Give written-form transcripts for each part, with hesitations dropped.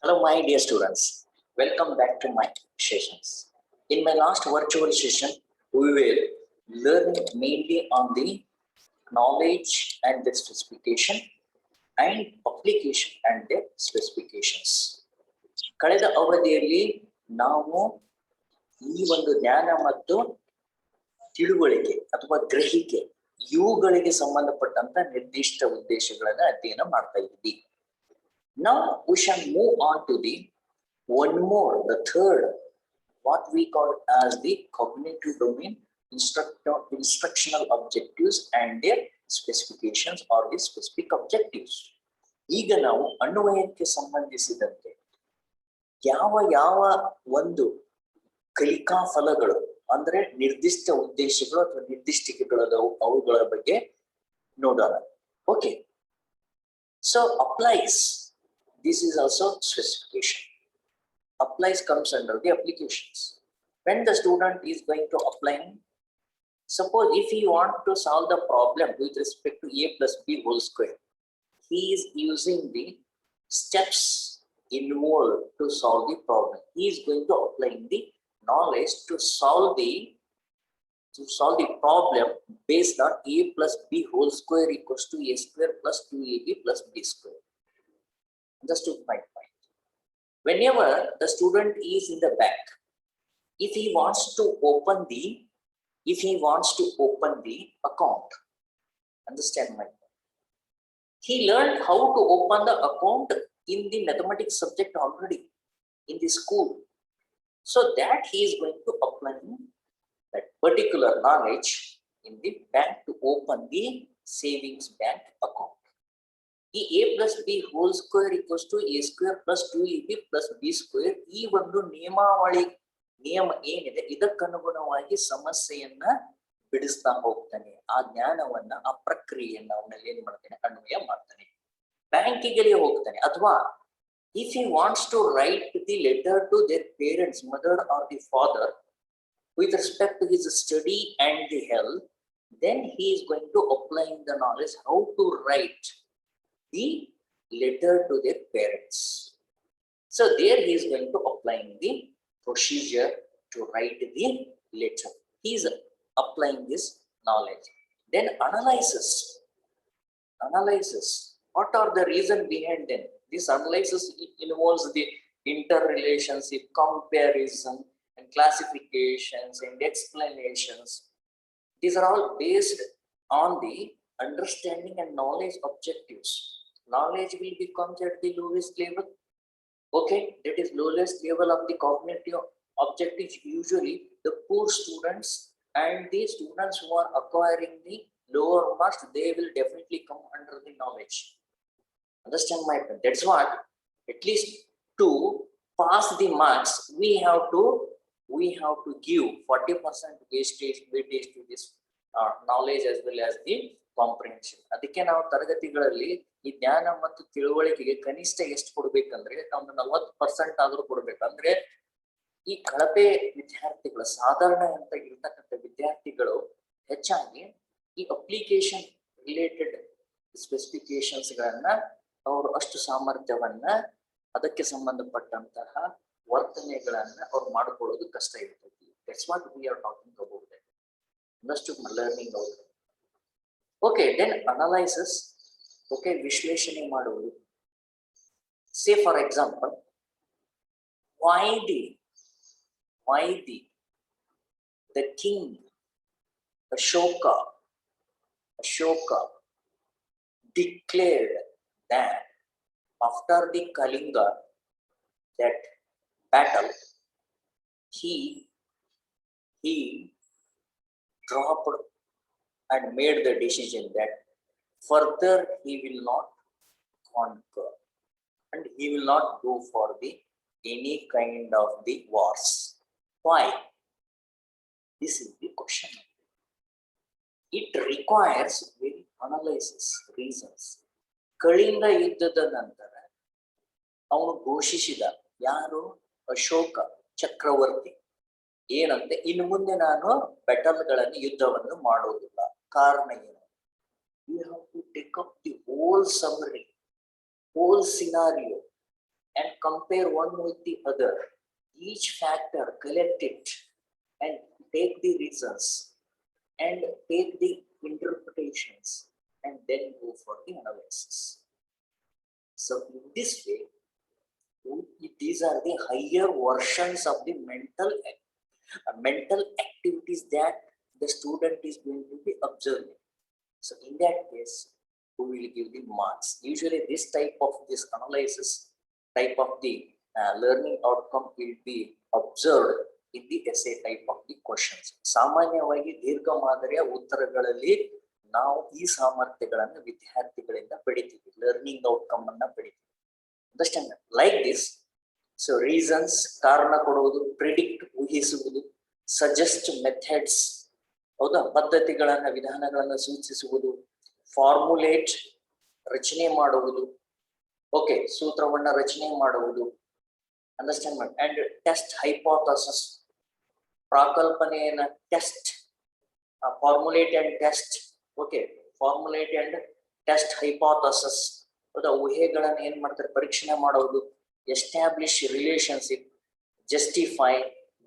Hello, my dear students. Welcome back to my sessions. In my last virtual session, we will learn mainly on the knowledge and the specification and application and their specifications. ಕಳೆದ ಅವಧಿಯಲ್ಲಿ ನಾವು ಈ ಒಂದು ಜ್ಞಾನ ಮತ್ತು ತಿಳುವಳಿಕೆ ಅಥವಾ ಗ್ರಹಿಕೆ ಇವುಗಳಿಗೆ ಸಂಬಂಧಪಟ್ಟಂತ ನಿರ್ದಿಷ್ಟ ಉದ್ದೇಶಗಳನ್ನ ಅಧ್ಯಯನ ಮಾಡ್ತಾ ಇದ್ದೀವಿ. Now we shall move on to the one more, the third, what we call as the cognitive domain, instructional objectives and their specifications or the specific objectives. ಈಗ ನಾವು ಅನ್ವಯಕ್ಕೆ ಸಂಬಂಧಿಸಿದಂತೆ ಯಾವ ಒಂದು ಕಲಿಕಾ ಫಲಗಳು ಅಂದ್ರೆ ನಿರ್ದಿಷ್ಟ ಉದ್ದೇಶಗಳು ಅಥವಾ ನಿರ್ದಿಷ್ಟಗಳು ಅವುಗಳ ಬಗ್ಗೆ ನೋಡೋಣ. Okay, so applies. This is also specification. Applies comes under the applications. When the student is going to apply, suppose if he want to solve the problem with respect to a plus b whole square, he is using the steps involved to solve the problem. He is going to apply the knowledge to solve the problem based on a plus b whole square equals to a square plus 2ab plus b square. Understood my point? Whenever the student is in the bank, if he wants to open the account, understand my point? He learned how to open the account in the mathematics subject already in the school, so that he is going to apply that particular knowledge in the bank to open the savings bank account. A plus b whole square equals to a square plus 2ab plus b square. ಈ ಒಂದು ನಿಯಮ ಏನಿದೆ ಇದಕ್ಕನುಗುಣವಾಗಿ ಸಮಸ್ಯೆಯನ್ನ ಬಿಡಿಸ್ತಾ ಹೋಗ್ತಾನೆ. ಆ ಜ್ಞಾನವನ್ನ, ಆ ಪ್ರಕ್ರಿಯೆಯನ್ನ ಅವನಲ್ಲಿ ಏನ್ ಮಾಡ್ತಾನೆ, ಅನ್ವಯ ಮಾಡ್ತಾನೆ. ಬ್ಯಾಂಕಿಗೆ ಹೋಗ್ತಾನೆ, ಅಥವಾ if he wants to write the letter to their parents, mother or the father, with respect to his study and the health, then he is going to apply the knowledge how to write the letter to their parents. So there he is going to apply the procedure to write the letter. He is applying this knowledge. Then analysis. What are the reason behind them? This analysis involves the interrelationship, comparison, and classifications and explanations. These are all based on the understanding and knowledge objectives. Knowledge will be comes at the lowest level. Okay, that is lowest level of the cognitive objectives. Usually the poor students and the students who are acquiring the lower marks, they will definitely come under the knowledge. Understand my point? That's what, at least to pass the marks, we have to give 40% weightage to this knowledge as well as the comprehension. ಅದಕ್ಕೆ ನಾವು ತರಗತಿಗಳಲ್ಲಿ ಈ ಜ್ಞಾನ ಮತ್ತು ತಿಳುವಳಿಕೆಗೆ ಕನಿಷ್ಠ ಎಷ್ಟು ಕೊಡ್ಬೇಕಂದ್ರೆ ಒಂದು 40% ಆದ್ರೂ ಕೊಡ್ಬೇಕಂದ್ರೆ ಈ ಕಳಪೆ ವಿದ್ಯಾರ್ಥಿಗಳು, ಸಾಧಾರಣ ಅಂತ ಇರ್ತಕ್ಕಂಥ ವಿದ್ಯಾರ್ಥಿಗಳು ಹೆಚ್ಚಾಗಿ ಈ ಅಪ್ಲಿಕೇಶನ್ ರಿಲೇಟೆಡ್ ಸ್ಪೆಸಿಫಿಕೇಶನ್ಸ್ ಗಳನ್ನ ಅವರು ಅಷ್ಟು ಸಾಮರ್ಥ್ಯವನ್ನ, ಅದಕ್ಕೆ ಸಂಬಂಧಪಟ್ಟಂತಹ ವರ್ತನೆಗಳನ್ನ ಅವ್ರು ಮಾಡ್ಕೊಳ್ಳೋದು ಕಷ್ಟ ಇರ್ತೈತಿ. That's what we are talking about that. Understood my learning out. Okay, then analysis. Okay, ವಿಶ್ಲೇಷಣೆ ಮಾಡುವುದು. Say for example, why the king Ashoka declared that after the Kalinga, that battle, he dropped and made the decision that further he will not conquer and he will not go for any kind of the wars. Why? This is the question. It requires very analysis, reasons. Kalinga ಯುದ್ಧದ ನಂತರ ಅವನು ಘೋಷಿಸಿದ, ಯಾರು? ಅಶೋಕ ಚಕ್ರವರ್ತಿ, ಏನಂತೆ, ಇನ್ನು ಮುಂದೆ ನಾನು ಬೆಟಲ್ಗಳನ್ನು, ಯುದ್ಧವನ್ನು ಮಾಡೋದಿಲ್ಲ. ಕಾರಣ ಏನು? You have to take up the whole summary, whole scenario, and compare one with the other. Each factor, collect it and take the results and take the interpretations and then go for the analysis. So in this way, these are the higher versions of the mental activities that the student is going to be observing. So in that case, we will give the marks. Usually this type of this analysis, type of the learning outcome will be observed in the essay type of the questions. ಸಾಮಾನ್ಯವಾಗಿ ದೀರ್ಘ ಮಾದರಿಯ ಉತ್ತರಗಳಲ್ಲಿ ನಾವು ಈ ಸಾಮರ್ಥ್ಯಗಳನ್ನು ವಿದ್ಯಾರ್ಥಿಗಳಿಂದ ಪಡಿತೀವಿ, learning outcome ಅನ್ನ ಪಡಿತೀವಿ. Understand like this. So reasons, ಕಾರಣ ಕೊಡುವುದು, ಪ್ರಿಡಿಕ್ಟ್ ಊಹಿಸುವುದು, ಸಜೆಸ್ಟ್ ಮೆಥಡ್ಸ್, ಹೌದಾ, ಪದ್ಧತಿಗಳನ್ನ ವಿಧಾನಗಳನ್ನ ಸೂಚಿಸುವುದು, ಫಾರ್ಮುಲೇಟ್ ರಚನೆ ಮಾಡುವುದು, ಓಕೆ, ಸೂತ್ರವನ್ನ ರಚನೆ ಮಾಡುವುದು, ಅಂಡರ್ಸ್ಟ್ಯಾಂಡ್ ಮಾಡಿ, ಅಂಡ್ ಟೆಸ್ಟ್ ಹೈಪೋಥಸಿಸ್, ಪ್ರಾಕಲ್ಪನೆಯನ್ನ test, formulate and test, okay, formulate and test hypothesis, ಹೌದಾ, ಊಹೆಗಳನ್ನ ಏನ್ ಮಾಡ್ತಾರೆ, ಪರೀಕ್ಷಣೆ ಮಾಡುವುದು, establish relationship, justify,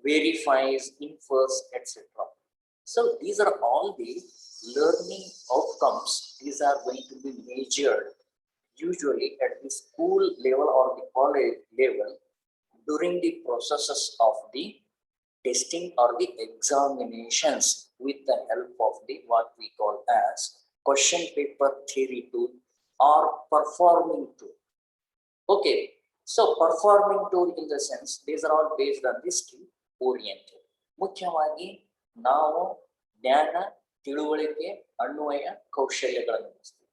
verifies, infers, etc. So these are all the learning outcomes. These are going to be measured usually at the school level or the college level during the processes of the testing or the examinations with the help of the what we call as question paper theory tool or performing tool. Okay, so performing tool in the sense, these are all based on the skill oriented. ಮುಖ್ಯವಾಗಿ ನಾವು ಜ್ಞಾನ, ತಿಳುವಳಿಕೆ, ಅನ್ವಯ ಕೌಶಲ್ಯಗಳನ್ನು ಬಳಸ್ತೀವಿ.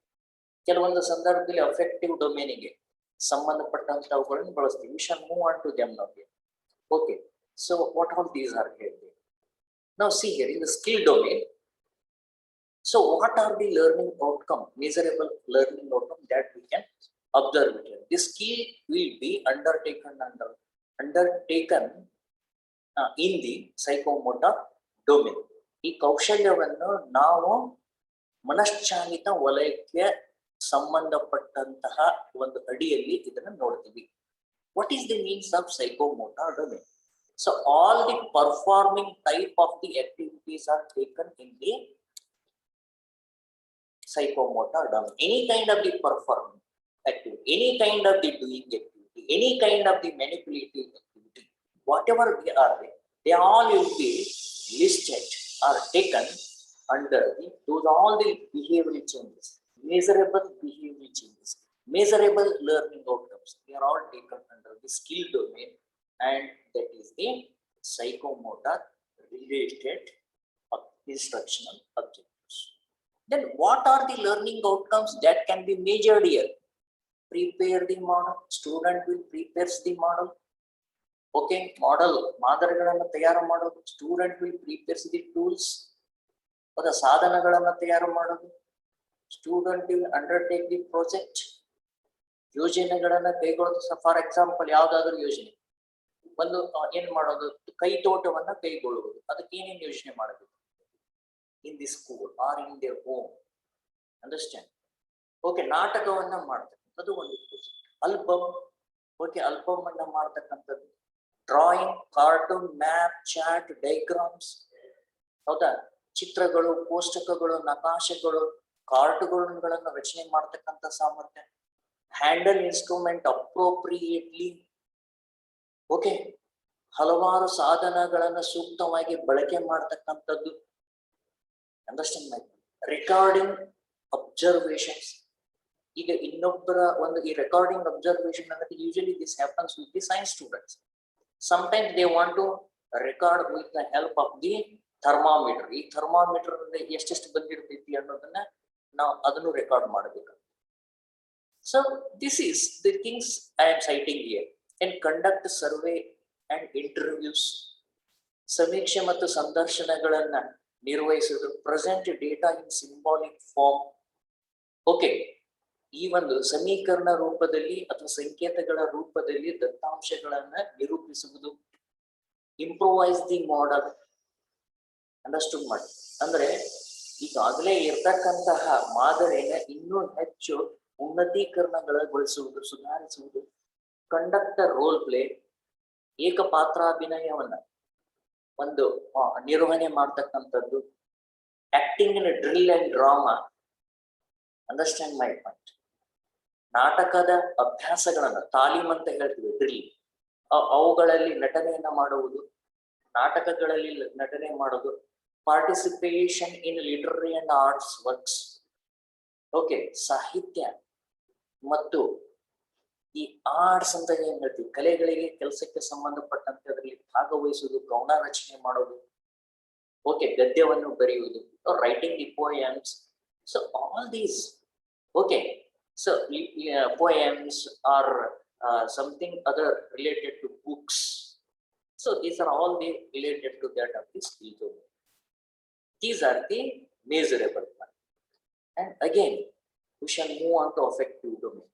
ಕೆಲವೊಂದು ಸಂದರ್ಭದಲ್ಲಿ affective ಡೊಮೇನಿಗೆ ಸಂಬಂಧಪಟ್ಟಂತವುಗಳನ್ನು ಬಳಸ್ತೀವಿ. We shall move on to them now here. Okay, so what all these are here? Now see here in the skill domain. So what are the learning outcome, measurable learning outcome that we can observe here? This skill will be undertaken in the psychomotor domain. ಈ ಕೌಶಲ್ಯವನ್ನು ನಾವು ಮನಶ್ಚಾಲಿತ ವಲಯಕ್ಕೆ ಸಂಬಂಧಪಟ್ಟಂತಹ ಒಂದು ಅಡಿಯಲ್ಲಿ ಇದನ್ನು ನೋಡ್ತೀವಿ. What is the means of psychomotor domain? So all the performing type of the activities are taken in the psychomotor domain. Any kind of the performing activity, any kind of the doing activity, any kind of the manipulative activity, whatever they all will be listed or taken under those all the behavioral changes, measurable behavioral changes, measurable learning outcomes. They are all taken under the skill domain, and that is the psychomotor related instructional objectives. Then what are the learning outcomes that can be measured here? Prepare the model. Student will prepare the model. Okay, model ಮಾದರಿಗಳನ್ನು ತಯಾರು ಮಾಡೋದು, student will prepares the tools, ಅದರ ಸಾಧನಗಳನ್ನು ತಯಾರು ಮಾಡೋದು, student will undertake the project, ಯೋಜನೆಗಳನ್ನ ಕೈಗೊಳ್ಳೋದು. For example, ಯಾವ್ದಾದ್ರು ಯೋಜನೆ ಒಂದು ಏನ್ ಮಾಡೋದು, ಕೈ ತೋಟವನ್ನ ಕೈಗೊಳ್ಳುವುದು, ಅದಕ್ಕೆ ಏನೇನು ಯೋಜನೆ ಮಾಡಬೇಕು in the school or in their home, understand. Okay, ನಾಟಕವನ್ನ ಮಾಡ್ತಕ್ಕಂಥದ್ದು ಒಂದು ಪ್ರಾಜೆಕ್ಟ್. ಆಲ್ಬಮ್, ಓಕೆ, ಆಲ್ಬಮ್ ಅನ್ನ ಮಾಡ್ತಕ್ಕಂಥದ್ದು, drawing, cartoon, map, chart, diagrams, ಹೌದಾ, ಚಿತ್ರಗಳು, ಕೋಷ್ಟಕಗಳು, ನಕಾಶೆಗಳು, ಕಾರ್ಟುಗಳನ್ನು ರಚನೆ ಮಾಡ್ತಕ್ಕಂಥ ಸಾಮರ್ಥ್ಯ, ಹ್ಯಾಂಡಲ್ ಇನ್ಸ್ಟ್ರೂಮೆಂಟ್ ಅಪ್ರೋಪ್ರಿಯೇಟ್ಲಿ, ಓಕೆ, ಹಲವಾರು ಸಾಧನಗಳನ್ನು ಸೂಕ್ತವಾಗಿ ಬಳಕೆ ಮಾಡ್ತಕ್ಕಂಥದ್ದು, ಅಂಡರ್ಸ್ಟ್ಯಾಂಡ್ ಮೈ. ರೆಕಾರ್ಡಿಂಗ್ ಅಬ್ಸರ್ವೇಷನ್ಸ್, ಈಗ ಇನ್ನೊಬ್ಬರ ಒಂದು ಈ ರೆಕಾರ್ಡಿಂಗ್ ಅಬ್ಸರ್ವೇಷನ್ ಅನ್ನೋದು usually this happens with the science students. Sometimes they want to record with the help of the thermometer. ಈ thermometer ಎಷ್ಟೆಷ್ಟು ಬಂದಿರ್ತೈತಿ ಅನ್ನೋದನ್ನ ನಾವು ಅದನ್ನು ರೆಕಾರ್ಡ್ ಮಾಡಬೇಕು. So this is the things I am citing here. And conduct survey and interviews. ಸಮೀಕ್ಷೆ ಮತ್ತು ಸಂದರ್ಶನಗಳನ್ನ ನಿರ್ವಹಿಸುವುದು. Present data in symbolic form. Okay, ಈ ಒಂದು ಸಮೀಕರಣ ರೂಪದಲ್ಲಿ ಅಥವಾ ಸಂಕೇತಗಳ ರೂಪದಲ್ಲಿ ದತ್ತಾಂಶಗಳನ್ನ ನಿರೂಪಿಸುವುದು. ಇಂಪ್ರೂವೈಸ್ ದಿ ಮಾಡೆಲ್, ಅಂಡರ್ಸ್ಟುಂಡ್ ಮಾಡಿ, ಅಂದ್ರೆ ಈಗಾಗಲೇ ಇರ್ತಕ್ಕಂತಹ ಮಾದರಿನ ಇನ್ನೂ ಹೆಚ್ಚು ಉನ್ನತೀಕರಣಗೊಳಿಸುವುದು, ಸುಧಾರಿಸುವುದು. ಕಂಡಕ್ಟ್ ರೋಲ್ ಪ್ಲೇ, ಏಕಪಾತ್ರಾಭಿನಯವನ್ನ ಒಂದು ನಿರ್ವಹಣೆ ಮಾಡ್ತಕ್ಕಂಥದ್ದು, acting in drill and drama. Understand my point. ನಾಟಕದ ಅಭ್ಯಾಸಗಳನ್ನ ತಾಲೀಮ್ ಅಂತ ಹೇಳ್ತೀವಿ, ಡ್ರಿಲ್. ಅವುಗಳಲ್ಲಿ ನಟನೆಯನ್ನ ಮಾಡುವುದು, ನಾಟಕಗಳಲ್ಲಿ ನಟನೆ ಮಾಡೋದು, participation in literary and arts works. Okay, ಸಾಹಿತ್ಯ ಮತ್ತು ಈ ಆರ್ಟ್ಸ್ ಅಂತ ಏನ್ ಹೇಳ್ತೀವಿ, ಕಲೆಗಳಿಗೆ ಕೆಲಸಕ್ಕೆ ಸಂಬಂಧಪಟ್ಟಂತೆ ಅದರಲ್ಲಿ ಭಾಗವಹಿಸುವುದು, ಗೌಣ ರಚನೆ ಮಾಡೋದು, ಓಕೆ, ಗದ್ಯವನ್ನು ಬರೆಯುವುದು, writing the poems. So all these, okay, so poems are something other related to books. So these are all the related to that of the skill domain. These are the measurable ones. And again, we shall move on to affective domain.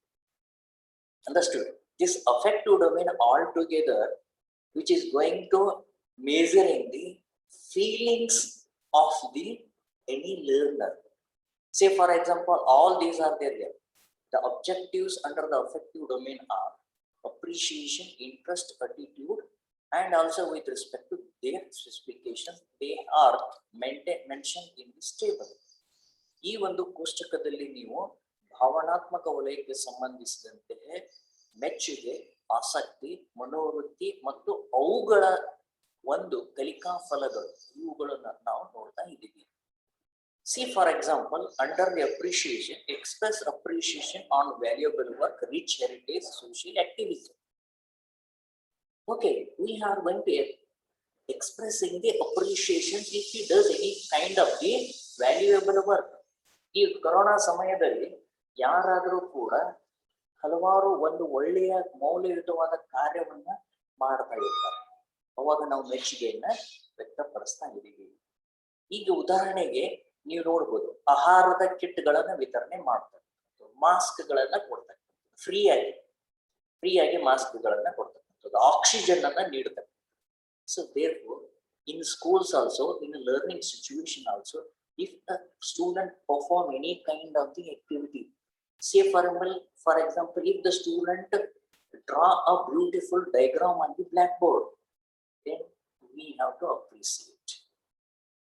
Understood? This affective domain altogether, which is going to measuring the feelings of the any learner. Say for example, all these are there here. The objectives under the affective domain are appreciation, interest, attitude, and also with respect to their specifications, they are mentioned in this table. ಈ ಒಂದು ಕೋಷ್ಟಕದಲ್ಲಿ ನೀವು ಭಾವನಾತ್ಮಕ ವಲಯಕ್ಕೆ ಸಂಬಂಧಿಸಿದಂತೆ ಮೆಚ್ಚುಗೆ, ಆಸಕ್ತಿ, ಮನೋವೃತ್ತಿ ಮತ್ತು ಅವುಗಳ ಒಂದು ಕಲಿಕಾ ಫಲಗಳು, ಇವುಗಳನ್ನ ನಾವು ನೋಡ್ತಾ ಇದ್ದೀವಿ. See for example, under the appreciation, express appreciation on valuable work, rich heritage, social activism. Okay, we are going to expressing the appreciation if he does any kind of the valuable work. ಈ corona ಸಮಯದಲ್ಲಿ ಯಾರಾದರೂ ಕೂಡ ಹಲವಾರು ಒಂದು ಒಳ್ಳೆಯ ಮೌಲ್ಯಯುತವಾದ ಕಾರ್ಯವನ್ನ ಮಾಡ್ತಾ ಇರ್ತಾರೆ, ಅವಾಗ ನಾವು ಮೆಚ್ಚುಗೆಯನ್ನ ವ್ಯಕ್ತಪಡಿಸ್ತಾ ಇದ್ದೀವಿ. ಈಗ ಉದಾಹರಣೆಗೆ ನೀವು ನೋಡ್ಬೋದು, ಆಹಾರದ ಕಿಟ್ಗಳನ್ನ ವಿತರಣೆ ಮಾಡ್ತಾರೆ, ಮಾಸ್ಕ್ ಗಳನ್ನ ಕೊಡ್ತಕ್ಕಂಥದ್ದು, ಫ್ರೀಯಾಗಿ ಮಾಸ್ಕ್ ಗಳನ್ನ ಕೊಡ್ತಕ್ಕಂಥದ್ದು, ಆಕ್ಸಿಜನ್ ಅನ್ನ ನೀಡ್ತಕ್ಕಂಥದ್ದು. So therefore in schools also, in a learning situation also, if a student perform any kind of the activity, say for example, if the student draw a beautiful diagram on the blackboard, then we have to appreciate.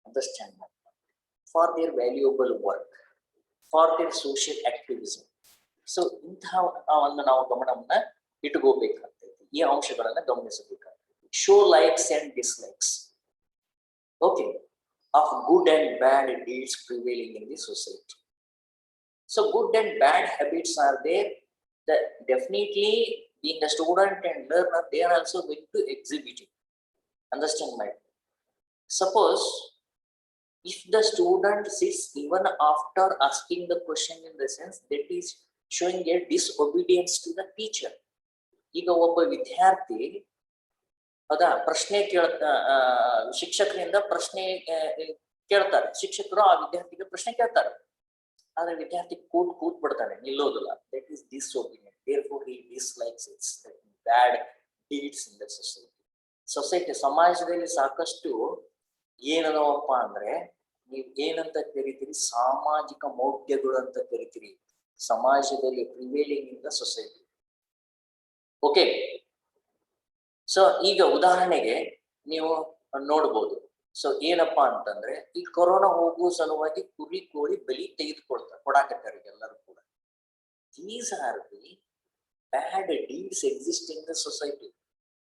Understand that? For their valuable work, for their social activism. So ಇಂತಹ ಒಂದು ನಾವು ಗಮನವನ್ನ ಇಟ್ಕೋಬೇಕಾಗ್ತೈತಿ, ಈ ಅಂಶಗಳನ್ನ ಗಮನಿಸಬೇಕಾಗ್ತೈತಿ. Show likes and dislikes, okay, of good and bad deeds prevailing in the society. So good and bad habits are there, that definitely being a student and learner, they are also going to exhibit it. Understand my? Suppose if the student sits even after asking the question, in the sense that is showing a disobedience to the teacher. ಈಗ ಒಬ್ಬ ವಿದ್ಯಾರ್ಥಿ ಪ್ರಶ್ನೆ ಶಿಕ್ಷಕರಿಂದ ಪ್ರಶ್ನೆ ಕೇಳ್ತಾರೆ, ಶಿಕ್ಷಕರು ಆ ವಿದ್ಯಾರ್ಥಿಗೆ ಪ್ರಶ್ನೆ ಕೇಳ್ತಾರೆ, ಆದ್ರೆ ವಿದ್ಯಾರ್ಥಿ ಕೂತ್ ಬಿಡ್ತಾನೆ, ನಿಲ್ಲೋದಿಲ್ಲ. That is disobedient. Therefore he dislikes it. Bad deeds in the society. ಸಮಾಜದಲ್ಲಿ ಸಾಕಷ್ಟು ಏನದವಪ್ಪ ಅಂದ್ರೆ, ನೀವು ಏನಂತ ಕರಿತೀರಿ, ಸಾಮಾಜಿಕ ಮೌಢ್ಯಗಳು ಅಂತ ಕರಿತೀರಿ, ಸಮಾಜದಲ್ಲಿ prevailing in the society. Okay, so ಈಗ ಉದಾಹರಣೆಗೆ ನೀವು ನೋಡ್ಬೋದು. ಸೊ ಏನಪ್ಪಾ ಅಂತಂದ್ರೆ, ಈ ಕೊರೋನಾ ಹೋಗುವ ಸಲುವಾಗಿ ಕುರಿ ಕೋಳಿ ಬಲಿ ಕೊಡಾಕತ್ತಾರೆ ಎಲ್ಲರೂ ಕೂಡ. These are the bad deeds exist in the society.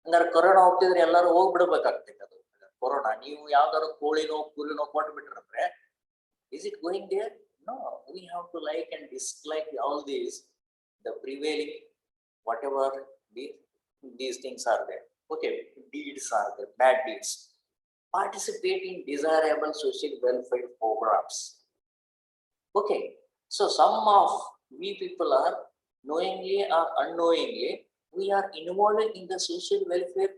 ಹಂಗಾರೆ ಕೊರೋನಾ ಹೋಗ್ತಿದ್ರೆ ಎಲ್ಲರೂ ಹೋಗ್ಬಿಡ್ಬೇಕಾಗ್ತೈತೆ. ಅದು ಕೊರೋನಾ ನೀವು ಯಾವ್ದಾದ್ರು ಕೋಳಿನೋ ಕುರಿನೋ ಕೊಟ್ಬಿಟ್ರಂದ್ರೆ, is it going there? No, we have to like and dislike all these, the prevailing whatever these things are there. Okay, deeds are there, bad deeds. Participate in desirable social welfare programs. Okay, so some of we people are knowingly or unknowingly, we are involved in the social welfare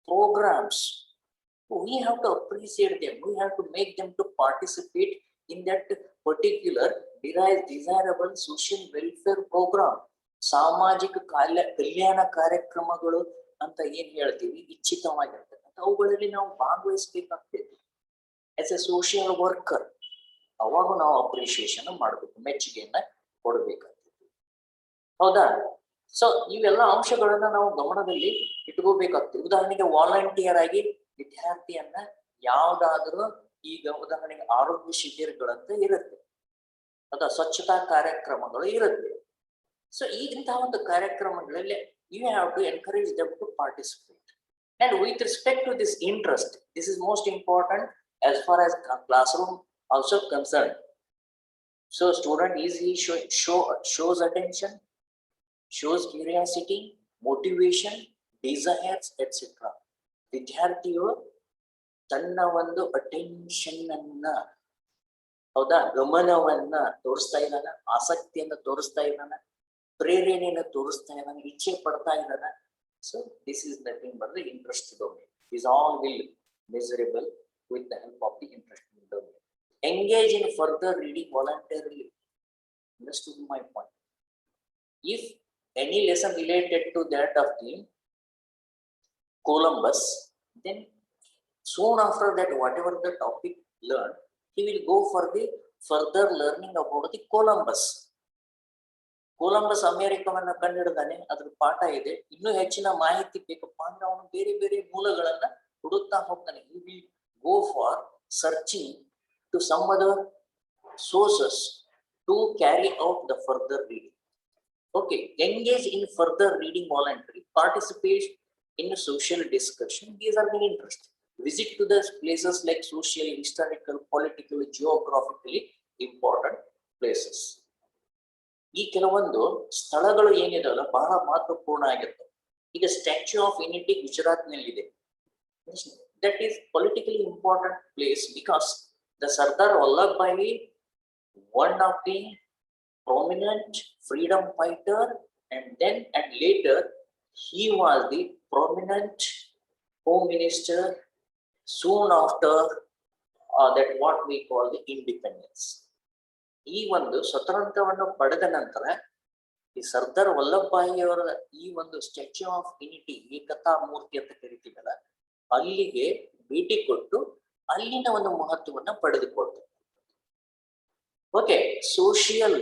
programs. We have to appreciate them. We have to make them to participate in that particular desirable social welfare program. ಸಾಮಾಜಿಕ ಕಲ್ಯಾಣ ಕಾರ್ಯಕ್ರಮಗಳು ಅಂತ ಏನ್ ಹೇಳ್ತೀವಿ, ಇಚ್ಛಿತವಾಗಿರ್ತಕ್ಕಂಥ ಅವುಗಳಲ್ಲಿ ನಾವು ಭಾಗವಹಿಸ್ಬೇಕಾಗ್ತೈತಿ as A social worker. ಅವಾಗ ನಾವು appreciation ಮಾಡ್ಬೇಕು, ಮೆಚ್ಚುಗೆಯನ್ನ ಕೊಡ್ಬೇಕಾಗ್ತೈತಿ. ಹೌದಾ? ಸೊ ಇವೆಲ್ಲ ಅಂಶಗಳನ್ನ ನಾವು ಗಮನದಲ್ಲಿ ಇಟ್ಕೋಬೇಕಾಗ್ತದೆ. ಉದಾಹರಣೆಗೆ ವಾಲಂಟಿಯರ್ ಆಗಿ ವಿದ್ಯಾರ್ಥಿಯನ್ನ ಯಾವ್ದಾದ್ರೂ ಈಗ ಉದಾಹರಣೆಗೆ ಆರೋಗ್ಯ ಶಿಬಿರಗಳಂತ ಇರುತ್ತೆ, ಅಥವಾ ಸ್ವಚ್ಛತಾ ಕಾರ್ಯಕ್ರಮಗಳು ಇರುತ್ತೆ. ಸೊ ಇಂತಹ ಒಂದು ಕಾರ್ಯಕ್ರಮಗಳಲ್ಲಿ you have to encourage them to participate. And with respect to this interest, this is most important as far as classroom also concerned. So student easily shows attention, shows curiosity, motivation, desires, etc. ವಿದ್ಯಾರ್ಥಿಯು ತನ್ನ ಒಂದು attention ಅನ್ನ, ಹೌದಾ, ಗಮನವನ್ನ ತೋರಿಸ್ತಾ ಇದ್ದಾನ, ಆಸಕ್ತಿಯನ್ನ ತೋರಿಸ್ತಾ ಇದ್ದಾನ, ಪ್ರೇರಣೆಯನ್ನು ತೋರಿಸ್ತಾ ಇದ್ದಾನೆ, ಇಚ್ಛೆ ಪಡ್ತಾ ಇದ್ದಾನೆ. So this is nothing but the interest domain. Is all will measurable with the help of the interest domain. Engage in further reading voluntarily. Understood my point? If any lesson related to that of the Columbus, then soon after that, whatever the topic learned, he will go for the further learning about the Columbus. Columbus ಅಮೆರಿಕವನ್ನ ಕಂಡಿಡ್ದಾನೆ, ಅದ್ರ ಪಾಠ ಇದೆ, ಇನ್ನೂ ಹೆಚ್ಚಿನ ಮಾಹಿತಿ ಬೇಕಪ್ಪ ಅಂದ್ರೆ ಅವನು ಬೇರೆ ಬೇರೆ ಮೂಲಗಳನ್ನ ಹುಡುಕ್ತಾ ಹೋಗ್ತಾನೆ. He will go for searching to some other sources to carry out the further reading. Okay, engage in further reading voluntary, participate in social discussion. These are the interest. Visit to the places like social, historical, political, geographically important places. ಈ ಕೆಲವೊಂದು ಸ್ಥಳಗಳು ಏನಿದಾವಲ್ಲ ಬಹಳ ಮಹತ್ವಪೂರ್ಣ ಆಗಿರ್ತವೆ. ಈಗ statue of unity Gujarat ನಲ್ಲಿದೆ. That is politically important place because the Sardar Vallabhbhai, one of the prominent freedom fighter, and later he was the prominent home minister soon after that what we call the independence. ಈ ಒಂದು ಸ್ವತಂತ್ರವನ್ನು ಪಡೆದ ನಂತರ ಈ ಸರ್ದಾರ್ ವಲ್ಲಭಭಾಯಿ ಅವರ ಈ ಒಂದು statue of unity, ಏಕತಾ ಮೂರ್ತಿ ಅಂತ ಕರಿತೀವಲ್ಲ, ಅಲ್ಲಿಗೆ ಭೇಟಿ ಕೊಟ್ಟು ಅಲ್ಲಿನ ಒಂದು ಮಹತ್ವವನ್ನ ಪಡೆದುಕೊಳ್ತಾರೆ. ಓಕೆ, ಸೋಷಿಯಲ್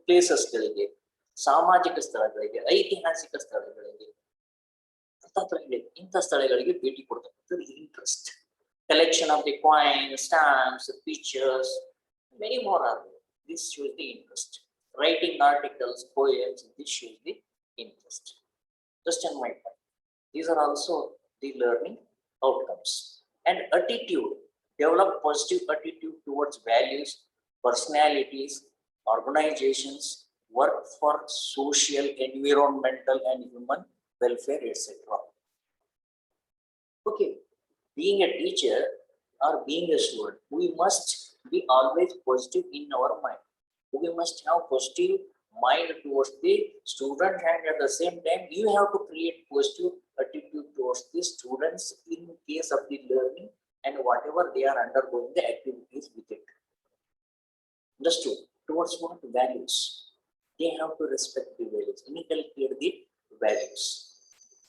ಪ್ಲೇಸಸ್ಗಳಿಗೆ, ಸಾಮಾಜಿಕ ಸ್ಥಳಗಳಿಗೆ, ಐತಿಹಾಸಿಕ ಸ್ಥಳಗಳಿಗೆ, ಇಂಥ ಸ್ಥಳಗಳಿಗೆ ಭೇಟಿ ಕೊಡ್ತಕ್ಕಂಥದ್ದು interest. Collection of the coins, stamps, pictures, many more are there. This shows the interest. Writing articles, poems, this shows the interest. Understand my point? These are also the learning outcomes. And attitude, develop positive attitude towards values, personalities, organizations, work for social, environmental, and human welfare, etc. Okay, being a teacher or being a student, we must be always positive in our mind. We must have positive mind towards the student, and at the same time you have to create positive attitude towards the students in case of the learning and whatever they are undergoing the activities with it. Understood? Towards what? Values. They have to respect the values, inculcate the values.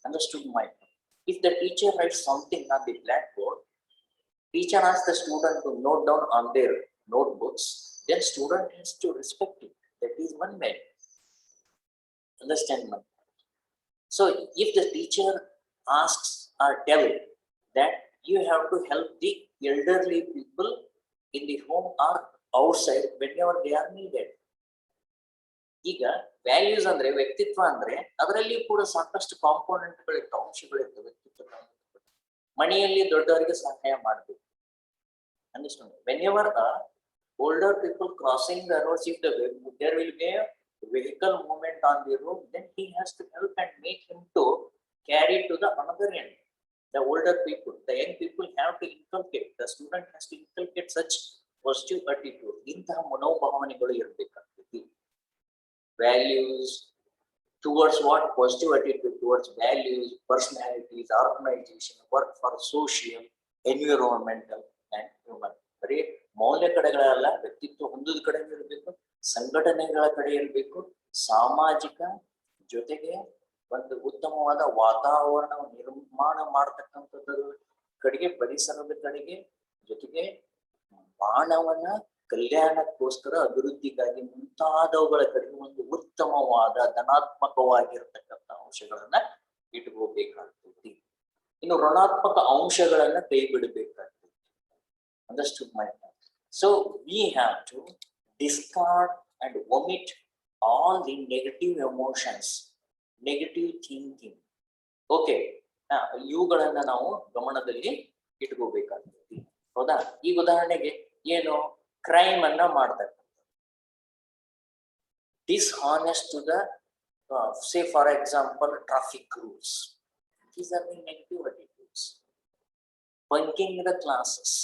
Understood my point? If the teacher writes something on the blackboard, teacher asks the student to note down on their notebooks, then student has to respect it. That is one way. Understand my point? So if the teacher asks or tell that you have to help the elderly people in the home or outside whenever they are needed. ಈಗ values ಅಂದ್ರೆ ವ್ಯಕ್ತಿತ್ವ ಅಂದ್ರೆ ಅದರಲ್ಲಿ ಕೂಡ ಸಾಕಷ್ಟು ಕಾಂಪೋನೆಂಟ್ಗಳಿರ್ತವೆ, ಅಂಶಗಳಿರ್ತವೆ. ವ್ಯಕ್ತಿತ್ವ ಮನೆಯಲ್ಲಿ ದೊಡ್ಡವರಿಗೆ ಸಹಾಯ ಮಾಡಬೇಕು. Understand? Whenever older people crossing the roads, if there will be a vehicle movement on the road, then he has to help and make him to carry to the another end. The older people, the young people have to inculcate. The student has to inculcate such positive attitude. ಇಂತಹ ಮನೋಭಾವನೆಗಳು ಇರಬೇಕಾಗ್ತದೆ. Values towards what? Positive attitude towards values, personalities, organization, work for social, environmental, and human. ಬರೀ ಮೌಲ್ಯ ಕಡೆಗಳಲ್ಲ, ವ್ಯಕ್ತಿತ್ವ ಹೊಂದದ ಕಡೆ ಇರಬೇಕು, ಸಂಘಟನೆಗಳ ಕಡೆ ಇರಬೇಕು, ಸಾಮಾಜಿಕ ಜೊತೆಗೆ ಒಂದು ಉತ್ತಮವಾದ ವಾತಾವರಣ ನಿರ್ಮಾಣ ಮಾಡತಕ್ಕಂಥದ್ದು ಕಡೆಗೆ, ಪರಿಸರದ ಕಡೆಗೆ, ಜೊತೆಗೆ ಮಾನವನ ಕಲ್ಯಾಣಕ್ಕೋಸ್ಕರ ಅಭಿವೃದ್ಧಿಗಾಗಿ ಮುಂತಾದವುಗಳ ಕಡೆಗೆ ಒಂದು ಉತ್ತಮವಾದ ಧನಾತ್ಮಕವಾಗಿರ್ತಕ್ಕಂಥ ಅಂಶಗಳನ್ನ ಇಟ್ಕೋಬೇಕಾಗ್ತೈತಿ. ಇನ್ನು ಋಣಾತ್ಮಕ ಅಂಶಗಳನ್ನ ಕೈ ಬಿಡಬೇಕಾಗ್ತೈತಿ. Understood my point? So we have to discard and omit all the negative emotions, negative thinking. Okay, ಇವುಗಳನ್ನ ನಾವು ಗಮನದಲ್ಲಿ ಇಟ್ಕೋಬೇಕಾಗ್ತೈತಿ. ಹೌದಾ? ಈ ಉದಾಹರಣೆಗೆ ಏನು, ಕ್ರೈಮ್ ಅನ್ನ ಮಾಡ್ತಕ್ಕಂಥ, dishonest to the say for example traffic rules. These are the negative attitudes. Bunking the classes,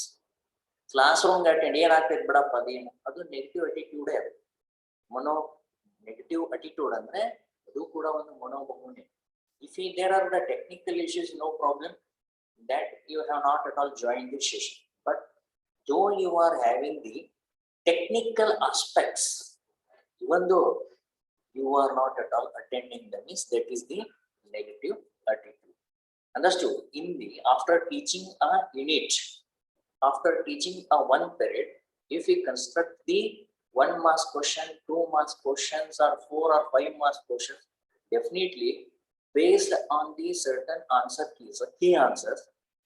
classroom attend ಏನಾಗ್ತೈತೆ ಬಿಡಪ್ಪ ಅದೇನು, ಅದು ನೆಗೆಟಿವ್ ಅಟಿಟ್ಯೂಡೇ. ಅದು ನೆಗೆಟಿವ್ ಅಟಿಟ್ಯೂಡ್ ಅಂದ್ರೆ ಅದು ಕೂಡ ಒಂದು ಮನೋಭಾವನೆ. If there are the technical issues, no problem, that you have not at all joined the session. But though you are having the technical aspects, even though you are not at all attending the means, that is the negative attitude. Understood? In the after teaching a unit, after teaching a one period, if we construct the 1 marks question, 2 marks questions, or 4 or 5 marks questions, definitely based on the certain answer keys, key answers,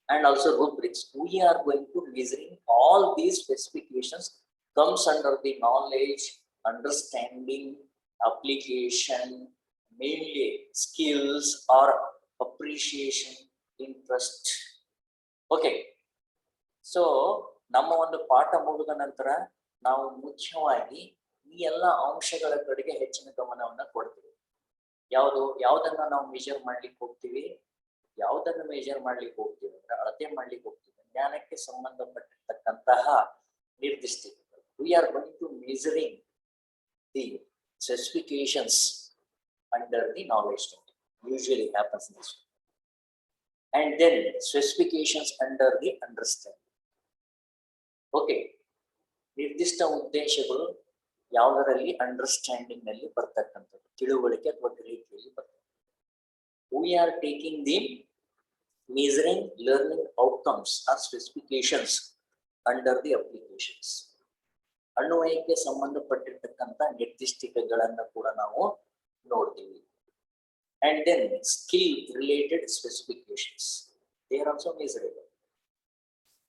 and also rubrics, we are going to measuring all these specifications comes under the knowledge, understanding, application, mainly skills or appreciation, interest. Okay. So ನಮ್ಮ ಒಂದು ಪಾಠ ಮುಗಿದ ನಂತರ ನಾವು ಮುಖ್ಯವಾಗಿ ಈ ಎಲ್ಲ ಅಂಶಗಳ ಕಡೆಗೆ ಹೆಚ್ಚಿನ ಗಮನವನ್ನ ಕೊಡ್ತೀವಿ. ಯಾವುದನ್ನ ನಾವು ಮೆಜರ್ ಮಾಡ್ಲಿಕ್ಕೆ ಹೋಗ್ತೀವಿ, ಯಾವುದನ್ನ ಮೆಜರ್ ಮಾಡ್ಲಿಕ್ಕೆ ಹೋಗ್ತೀವಿ ಅಂದ್ರೆ ಅಳತೆ ಮಾಡ್ಲಿಕ್ಕೆ ಹೋಗ್ತೀವಿ, ಜ್ಞಾನಕ್ಕೆ ಸಂಬಂಧಪಟ್ಟಿರ್ತಕ್ಕಂತಹ ನಿರ್ದಿಷ್ಟತೆಗಳು. We are going to measuring the specifications under the knowledge. Usually happens this. And then specifications under the understanding. Okay, ನಿರ್ದಿಷ್ಟ ಉದ್ದೇಶಗಳು ಯಾವುದರಲ್ಲಿ, ಅಂಡರ್ಸ್ಟ್ಯಾಂಡಿಂಗ್ ನಲ್ಲಿ ಬರ್ತಕ್ಕಂಥದ್ದು, ತಿಳುವಳಿಕೆ ಅಥವಾ ಗ್ರಹಿಕೆಯಲ್ಲಿ ಬರ್ತದೆ. We are taking the measuring learning outcomes are specifications under the applications. ಅನ್ವಯಕ್ಕೆ ಸಂಬಂಧಪಟ್ಟಿರ್ತಕ್ಕಂಥ ನಿರ್ದಿಷ್ಟತೆಗಳನ್ನ ಕೂಡ ನಾವು ನೋಡ್ತೀವಿ. And then skill related specifications, they are also measurable.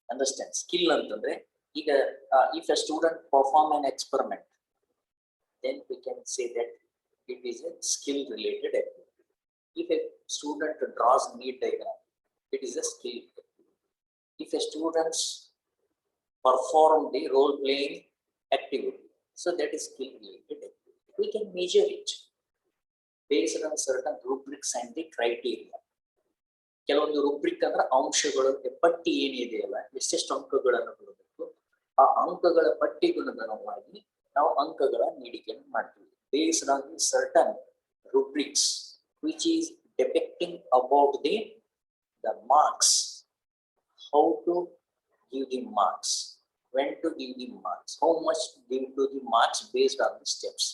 Understand? Skill ಅಂತಂದ್ರೆ ಈಗ if a student perform an experiment, then we can say that it is a skill related activity. If a student draws neat diagram, it is a skill activity. If a student perform the role playing activity, so that is skill related activity. We can measure it based on certain rubrics and the criteria. ಕೆಲವೊಂದು ರೂಬ್ರಿಕ್ ಅಂದ್ರೆ ಅಂಶಗಳು, ಪಟ್ಟಿ ಏನಿದೆಯಲ್ಲ, ಎಷ್ಟೆಷ್ಟು ಅಂಕಗಳನ್ನು ಕೊಡಬೇಕು, ಆ ಅಂಕಗಳ ಪಟ್ಟಿಗನುಗುಣವಾಗಿ ನಾವು ಅಂಕಗಳ ನೀಡಿಕೆಯನ್ನು ಮಾಡ್ತೀವಿ. Based on the certain rubrics which is depicting about the marks, how to give the marks, when to give the marks, how much give to the marks based on the steps.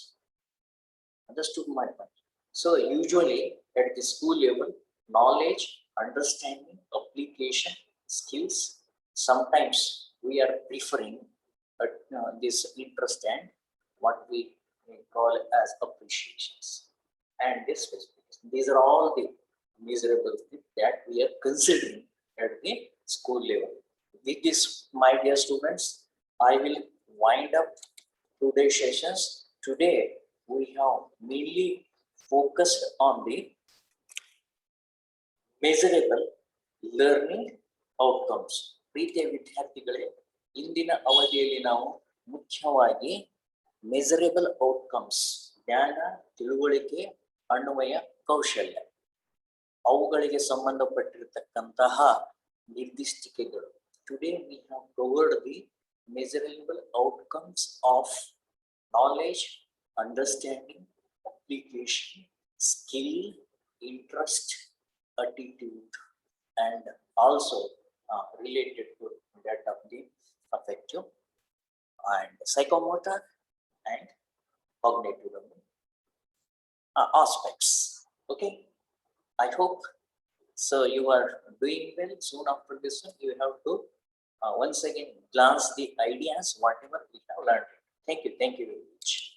Understood my point? So usually at the school level, knowledge, understanding, application, skills, sometimes we are preferring this interest and what we call as appreciations and this specification. These are all the measurable things that we are considering at the school level. With this, my dear students, I will wind up today's sessions. Today we have mainly focused on the measurable learning outcomes. ಪ್ರೀತಿಯ ವಿದ್ಯಾರ್ಥಿಗಳೇ, ಇಂದಿನ ಅವಧಿಯಲ್ಲಿ ನಾವು ಮುಖ್ಯವಾಗಿ measurable outcomes, ಜ್ಞಾನ, ತಿಳುವಳಿಕೆ, ಅನ್ವಯ, ಕೌಶಲ್ಯ, ಅವುಗಳಿಗೆ ಸಂಬಂಧಪಟ್ಟಿರತಕ್ಕಂತಹ ನಿರ್ದಿಷ್ಟತೆಗಳು. Today we have covered the measurable outcomes of knowledge, understanding, application, skill, interest, attitude, and also related to that of the affective and psychomotor and cognitive aspects. Okay, I hope so you are doing well. Soon after this one, you have to once again glance the ideas, whatever we have learned. Thank you very much.